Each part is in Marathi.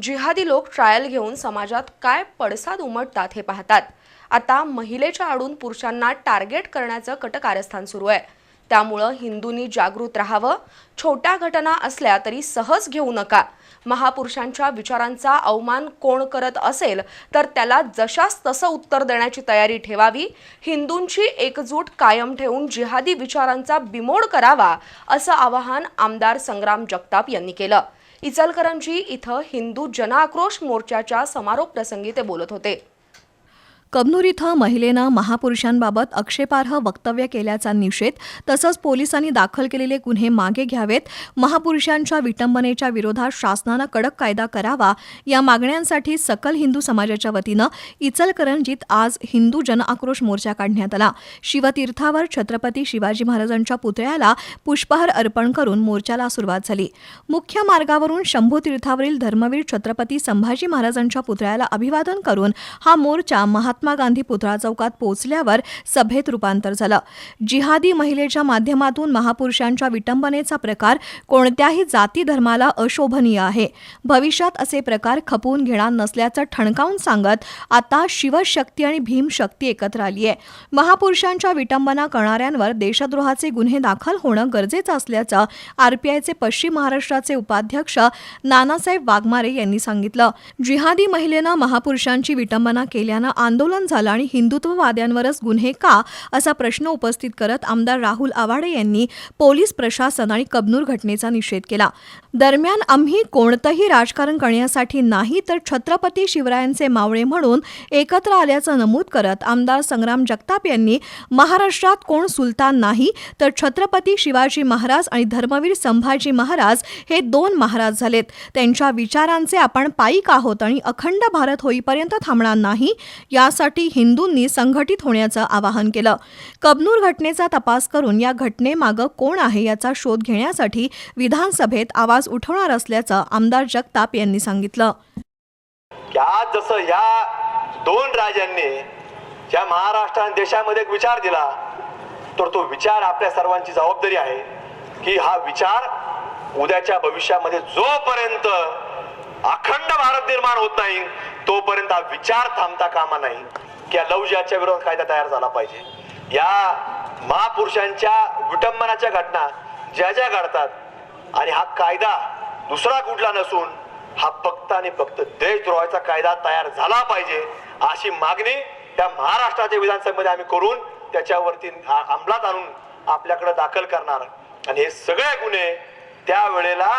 जिहादी लोक ट्रायल घेऊन समाजात काय पडसाद उमटतात हे पाहतात। आता महिलेच्या आडून पुरुषांना टार्गेट करण्याचं कटकारस्थान सुरू आहे। त्यामुळे हिंदूंनी जागृत राहावं, छोट्या घटना असल्या तरी सहज घेऊ नका। महापुरुषांच्या विचारांचा अवमान कोण करत असेल तर त्याला जशास तसं उत्तर देण्याची तयारी ठेवावी। हिंदूंची एकजूट कायम ठेवून जिहादी विचारांचा बिमोड करावा असं आवाहन आमदार संग्राम जगताप यांनी केलं। इचलकरंजी इथं हिंदू जनआक्रोश मोर्चाच्या समारोप प्रसंगी ते बोलत होते। कबनूर इथं महिलेनं महापुरुषांबाबत आक्षेपार्ह वक्तव्य केल्याचा निषेध तसंच पोलिसांनी दाखल केलेले गुन्हे मागे घ्यावेत, महापुरुषांच्या विटंबनेच्या विरोधात शासनानं कडक कायदा करावा या मागण्यांसाठी सकल हिंदू समाजाच्या वतीनं इचलकरंजीत आज हिंदू जनआक्रोश मोर्चा काढण्यात आला। शिवतीर्थावर छत्रपती शिवाजी महाराजांच्या पुतळ्याला पुष्पहार अर्पण करून मोर्चाला सुरुवात झाली। मुख्य मार्गावरून शंभूतीर्थावरील धर्मवीर छत्रपती संभाजी महाराजांच्या पुतळ्याला अभिवादन करून हा मोर्चा महात्मा गांधी पुतळा चौकात पोहोचल्यावर सभेत रूपांतर झालं। जिहादी महिलेच्या माध्यमातून महापुरुषांच्या विटंबनेचा प्रकार कोणत्याही जाती धर्माला अशोभनीय आहे। भविष्यात असे प्रकार खपवून घेणार नसल्याचं ठणकावून सांगत आता शिवशक्ती आणि भीमशक्ती एकत्र आली आहे। महापुरुषांच्या विटंबना करणाऱ्यांवर देशद्रोहाचे गुन्हे दाखल होणं गरजेचं असल्याचं आरपीआयचे पश्चिम महाराष्ट्राचे उपाध्यक्ष नानासाहेब वाघमारे यांनी सांगितलं। जिहादी महिलेनं महापुरुषांची विटंबना केल्यानं आंदोलन झालं आणि हिंदुत्ववाद्यांवरच गुन्हे का असा प्रश्न उपस्थित करत आमदार राहुल आवाडे यांनी पोलीस प्रशासन आणि कबनूर घटनेचा निषेध केला। दरम्यान आम्ही कोणतंही राजकारण करण्यासाठी नाही तर छत्रपती शिवरायांचे मावळे म्हणून एकत्र आल्याचं नमूद करत आमदार संग्राम जगताप यांनी महाराष्ट्रात कोण सुलतान नाही तर छत्रपती शिवाजी महाराज आणि धर्मवीर संभाजी महाराज हे दोन महाराज झालेत। त्यांच्या विचारांचे आपण पाईक आहोत आणि अखंड भारत होईपर्यंत थांबणार नाही, यासाठी हिंदूंनी संघटित होण्याचं आवाहन केलं। कबनूर घटनेचा तपास करून या घटनेमागं कोण आहे याचा शोध घेण्यासाठी विधानसभेत आवाज उठवणार असल्याचं आमदार जगताप यांनी सांगितलं। आज जसं या दोन राजांनी ज्या महाराष्ट्र देशामध्ये एक विचार दिला तर तो विचार आपल्या सर्वांची जबाबदारी आहे की हा विचार उद्याच्या भविष्यामध्ये जोपर्यंत अखंड भारत निर्माण होत नाही तोपर्यंत हा विचार थांबता कामा नाही की या लव जिहादच्या विरोधात कायदा तयार झाला पाहिजे। या महापुरुषांच्या विटंबनाच्या घटना ज्या ज्या घडतात आणि हा कायदा दुसरा कुठला नसून हा फक्त आणि फक्त देशद्रोहाचा कायदा तयार झाला पाहिजे अशी मागणी त्या महाराष्ट्राच्या विधानसभेमध्ये आम्ही करून त्याच्यावरती अंमलात आणून आपल्याकडे दाखल करणार। आणि हे सगळे गुन्हे त्यावेळेला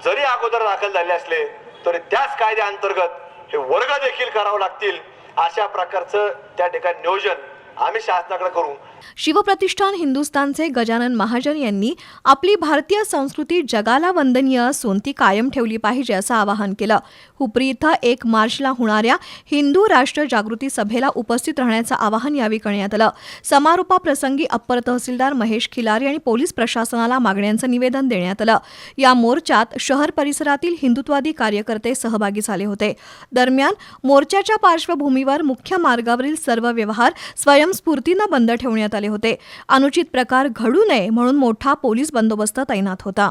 जरी अगोदर दाखल झाले असले तरी त्याच कायद्याअंतर्गत हे वर्ग देखील करावं लागतील अशा प्रकारचं त्या ठिकाणी नियोजन आम्ही शासनाकडे करू। शिवप्रतिष्ठान हिंदुस्थानचे गजानन महाजन यांनी आपली भारतीय संस्कृती जगाला वंदनीय असून ती कायम ठेवली पाहिजे असं आवाहन केलं। हुपरी इथं 1 मार्चला होणाऱ्या हिंदू राष्ट्र जागृती सभेला उपस्थित राहण्याचं आवाहन यावेळी करण्यात आलं। समारोपाप्रसंगी अप्पर तहसीलदार महेश खिलारी आणि पोलीस प्रशासनाला मागण्यांचं निवेदन देण्यात आलं। या मोर्चात शहर परिसरातील हिंदुत्ववादी कार्यकर्ते सहभागी झाले होते। दरम्यान मोर्चाच्या पार्श्वभूमीवर मुख्य मार्गावरील सर्व व्यवहार स्वयंस्फूर्तीनं बंद ठेवण्यात आले होते। अनुचित प्रकार घडू नये म्हणून मोठा पोलीस बंदोबस्त तैनात होता।